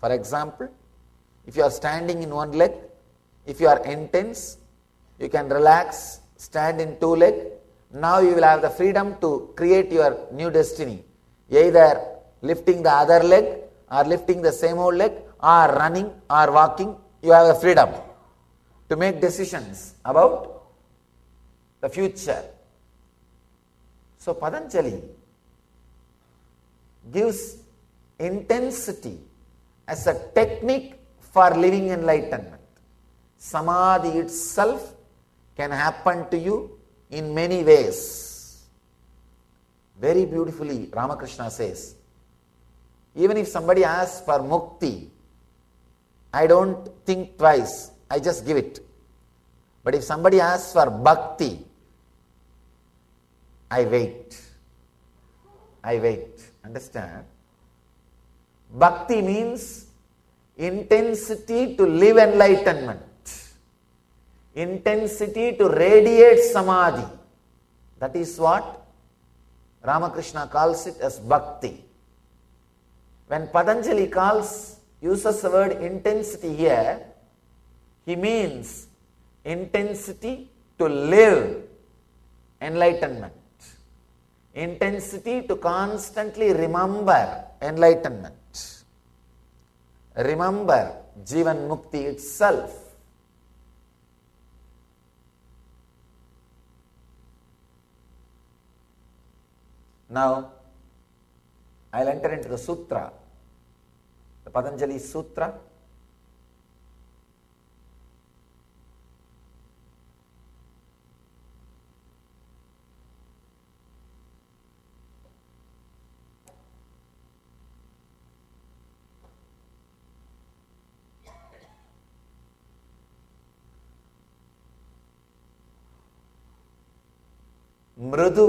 For example, if you are standing in one leg, if you are intense, you can relax, stand in two legs. Now you will have the freedom to create your new destiny. Either lifting the other leg or lifting the same old leg or running or walking. You have the freedom to make decisions about the future. So Patanjali gives intensity as a technique for living enlightenment. Samadhi itself can happen to you in many ways. Very beautifully Ramakrishna says, even if somebody asks for mukti, I don't think twice, I just give it. But if somebody asks for bhakti, I wait. Understand? Bhakti means intensity to live enlightenment. Intensity to radiate samadhi. That is what Ramakrishna calls it as bhakti. When Patanjali uses the word intensity here, he means intensity to live enlightenment. Intensity to constantly remember enlightenment. Remember Jivan Mukti itself. Now, I will enter into the sutra, the Patanjali Sutra. Mrudu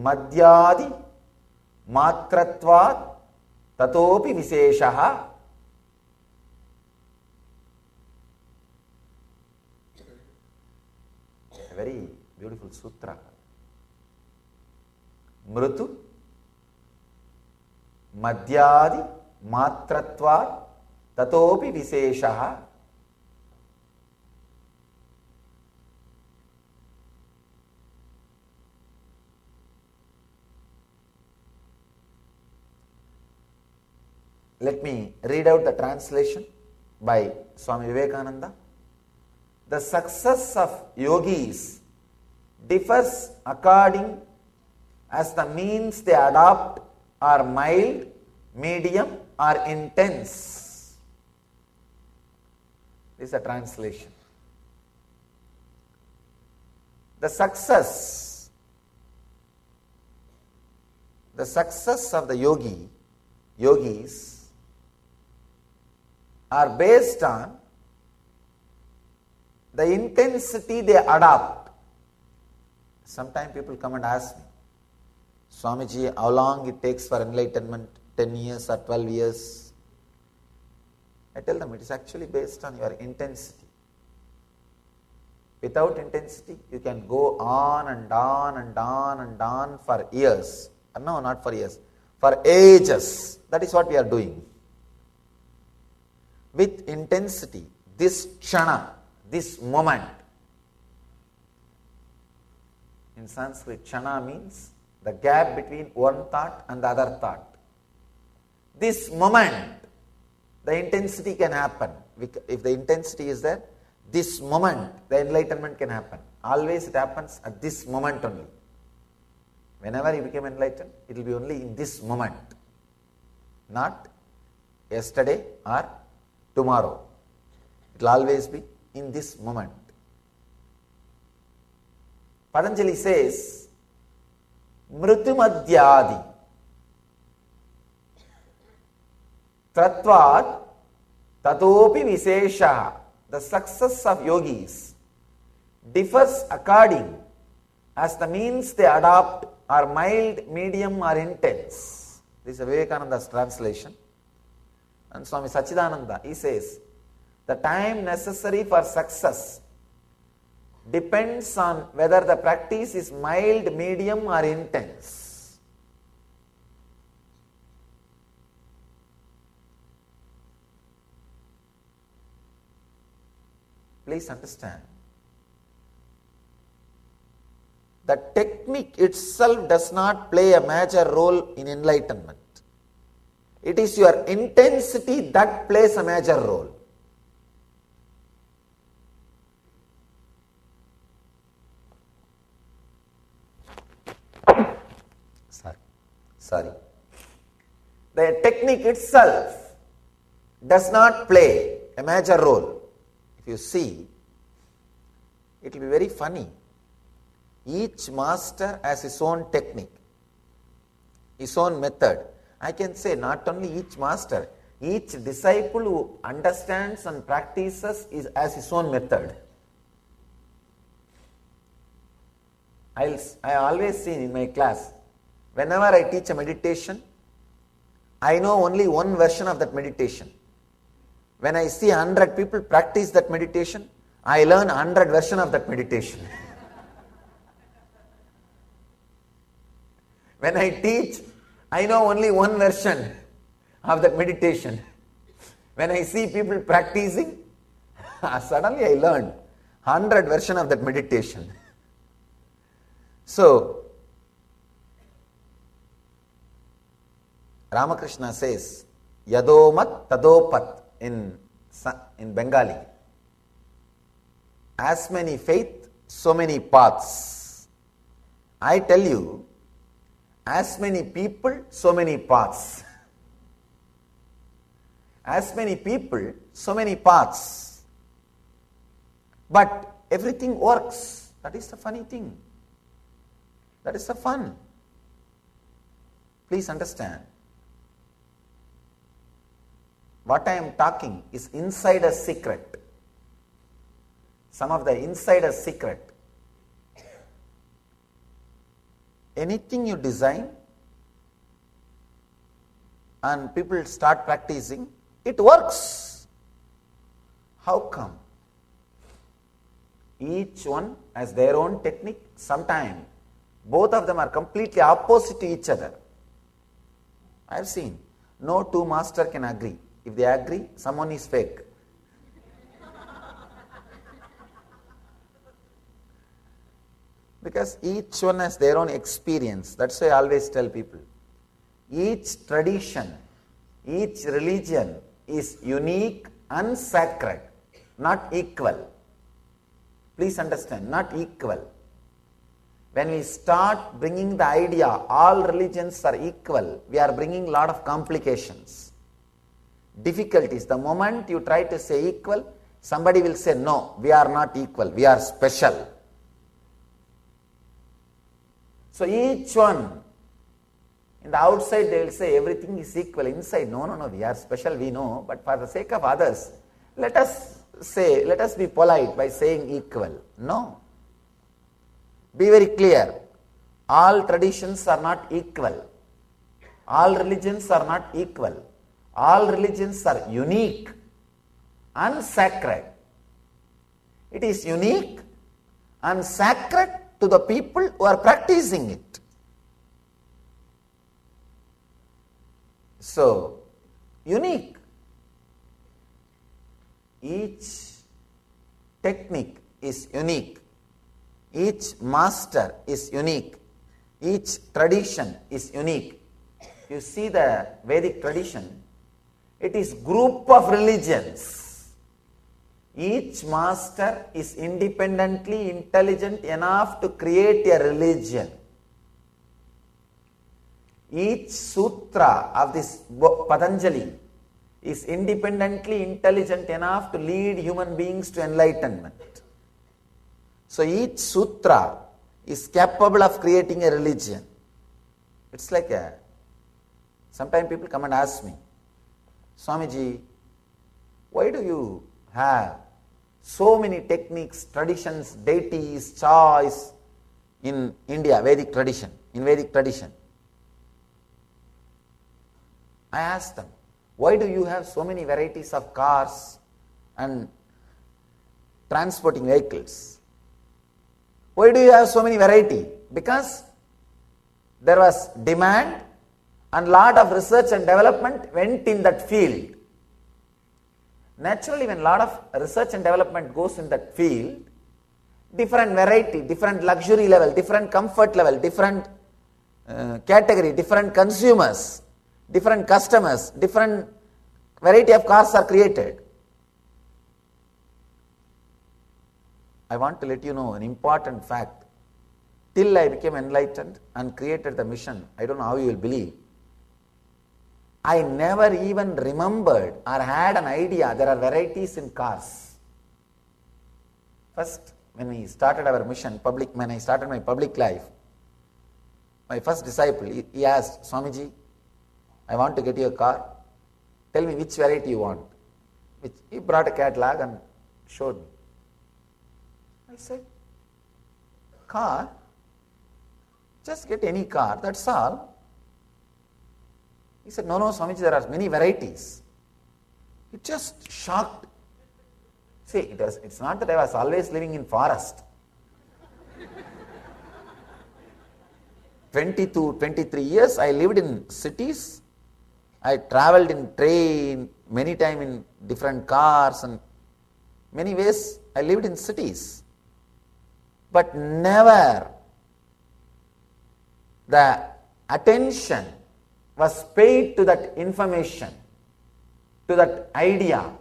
madhyadi matratvat tatopi viseshaha. A very beautiful sutra. Mrutu madhyadi matratvat tatopi viseshaha. Let me read out the translation by Swami Vivekananda. The success of yogis differs according as the means they adopt are mild, medium or intense. This is a translation. The success of the yogis are based on the intensity they adopt. Sometimes people come and ask me, Swamiji, how long it takes for enlightenment? 10 years or 12 years? I tell them it is actually based on your intensity. Without intensity, you can go on and on and on and on for years. No, not for years, for ages. That is what we are doing. With intensity, this kshana, this moment. In Sanskrit, kshana means the gap between one thought and the other thought. This moment, the intensity can happen. If the intensity is there, this moment, the enlightenment can happen. Always it happens at this moment only. Whenever you become enlightened, it will be only in this moment. Not yesterday or tomorrow. It will always be in this moment. Patanjali says, Mritumadhyadi Tratvat Tatopi Visesha. The success of yogis differs according as the means they adopt are mild, medium or intense. This is Vivekananda's translation. And Swami Sachidananda, he says, the time necessary for success depends on whether the practice is mild, medium or intense. Please understand. The technique itself does not play a major role in enlightenment. It is your intensity that plays a major role. Sorry. The technique itself does not play a major role. If you see, it will be very funny. Each master has his own technique, his own method. I can say not only each master, each disciple who understands and practices has his own method. I always see in my class, whenever I teach a meditation, I know only one version of that meditation. When I see 100 people practice that meditation, I learn 100 versions of that meditation. When I teach, I know only one version of that meditation. When I see people practicing, suddenly I learn 100 versions of that meditation. So, Ramakrishna says, Yadomat Tadopat in Bengali. As many faith, so many paths. I tell you, as many people, so many paths. As many people, so many paths. But everything works. That is the funny thing. That is the fun. Please understand. What I am talking is insider secret. Some of the insider secret. Anything you design and people start practicing, it works. How come? Each one has their own technique. Sometimes both of them are completely opposite to each other. I have seen. No two masters can agree. If they agree, someone is fake. Because each one has their own experience. That's why I always tell people. Each tradition, each religion is unique and sacred, not equal. Please understand, not equal. When we start bringing the idea, all religions are equal, we are bringing a lot of complications, difficulties. The moment you try to say equal, somebody will say, no, we are not equal, we are special. So each one, in the outside they will say everything is equal. Inside, no, we are special, we know. But for the sake of others, let us be polite by saying equal. No. Be very clear. All traditions are not equal. All religions are not equal. All religions are unique and sacred. It is unique and sacred to the people who are practicing it. So, unique. Each technique is unique. Each master is unique. Each tradition is unique. You see the Vedic tradition, it is group of religions. Each master is independently intelligent enough to create a religion. Each sutra of this Patanjali is independently intelligent enough to lead human beings to enlightenment. So each sutra is capable of creating a religion. It's like sometimes people come and ask me, Swamiji, why do you have so many techniques, traditions, deities, choice in India, Vedic tradition, I ask them, why do you have so many varieties of cars and transporting vehicles? Why do you have so many variety? Because there was demand and lot of research and development went in that field. Naturally, when a lot of research and development goes in that field, different variety, different luxury level, different comfort level, different category, different consumers, different customers, different variety of cars are created. I want to let you know an important fact. Till I became enlightened and created the mission, I don't know how you will believe, I never even remembered or had an idea there are varieties in cars. First, when we started our mission, when I started my public life, my first disciple, he asked, Swamiji, I want to get you a car. Tell me which variety you want. He brought a catalog and showed me. I said, car? Just get any car, that's all. He said, no, Swamiji, there are many varieties. It just shocked. See, it's not that I was always living in forest. 20 to 23 years I lived in cities. I traveled in train, many times in different cars, and many ways I lived in cities. But never the attention was paid to that information, to that idea.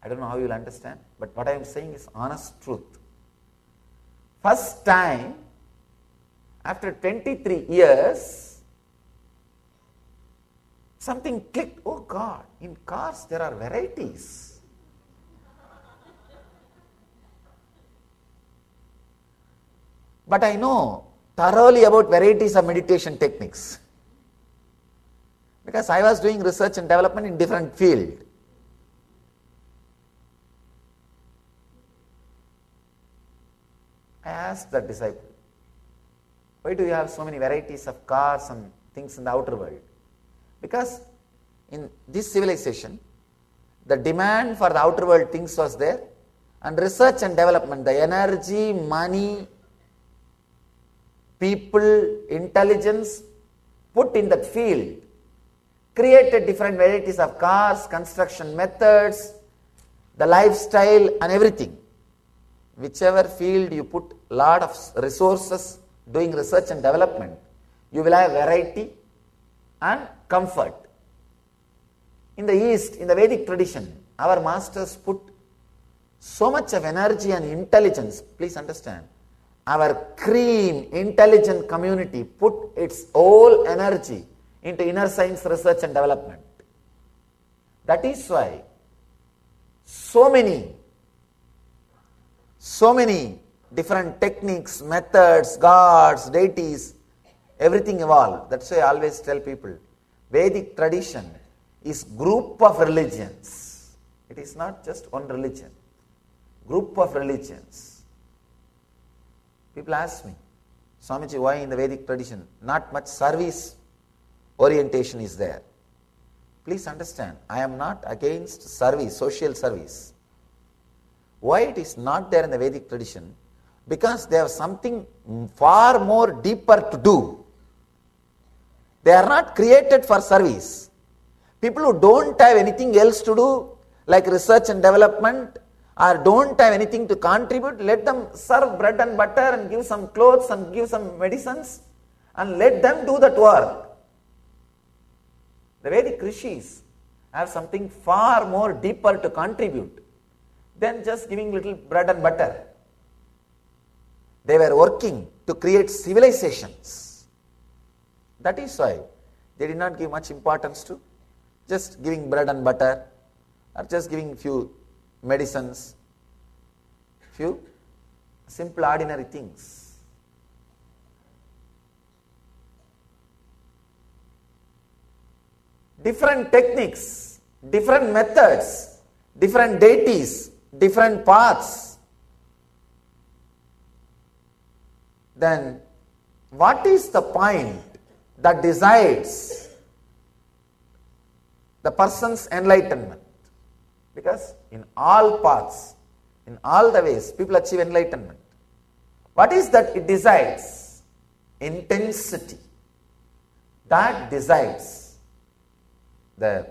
I don't know how you will understand, but what I am saying is honest truth. First time, after 23 years, something clicked. Oh God, in cars there are varieties. But I know thoroughly about varieties of meditation techniques, because I was doing research and development in different field. I asked that disciple, why do you have so many varieties of cars and things in the outer world? Because in this civilization, the demand for the outer world things was there, and research and development, the energy, money, people, intelligence put in that field created different varieties of cars, construction methods, the lifestyle and everything. Whichever field you put lot of resources doing research and development, you will have variety and comfort. In the East, in the Vedic tradition, our masters put so much of energy and intelligence. Please understand, our cream, intelligent community put its whole energy into inner science research and development. That is why so many different techniques, methods, gods, deities, everything evolved. That's why I always tell people, Vedic tradition is group of religions. It is not just one religion. Group of religions. People ask me, Swamiji, why in the Vedic tradition not much service orientation is there? Please understand, I am not against service, social service. Why it is not there in the Vedic tradition? Because they have something far more deeper to do. They are not created for service. People who don't have anything else to do, like research and development, or don't have anything to contribute, let them serve bread and butter and give some clothes and give some medicines, and let them do that work. The Vedic rishis have something far more deeper to contribute than just giving little bread and butter. They were working to create civilizations. That is why they did not give much importance to just giving bread and butter, or just giving few medicines, few simple ordinary things. Different techniques, different methods, different deities, different paths. Then what is the point that decides the person's enlightenment? Because in all paths, in all the ways, people achieve enlightenment. What is that it decides? Intensity. That decides the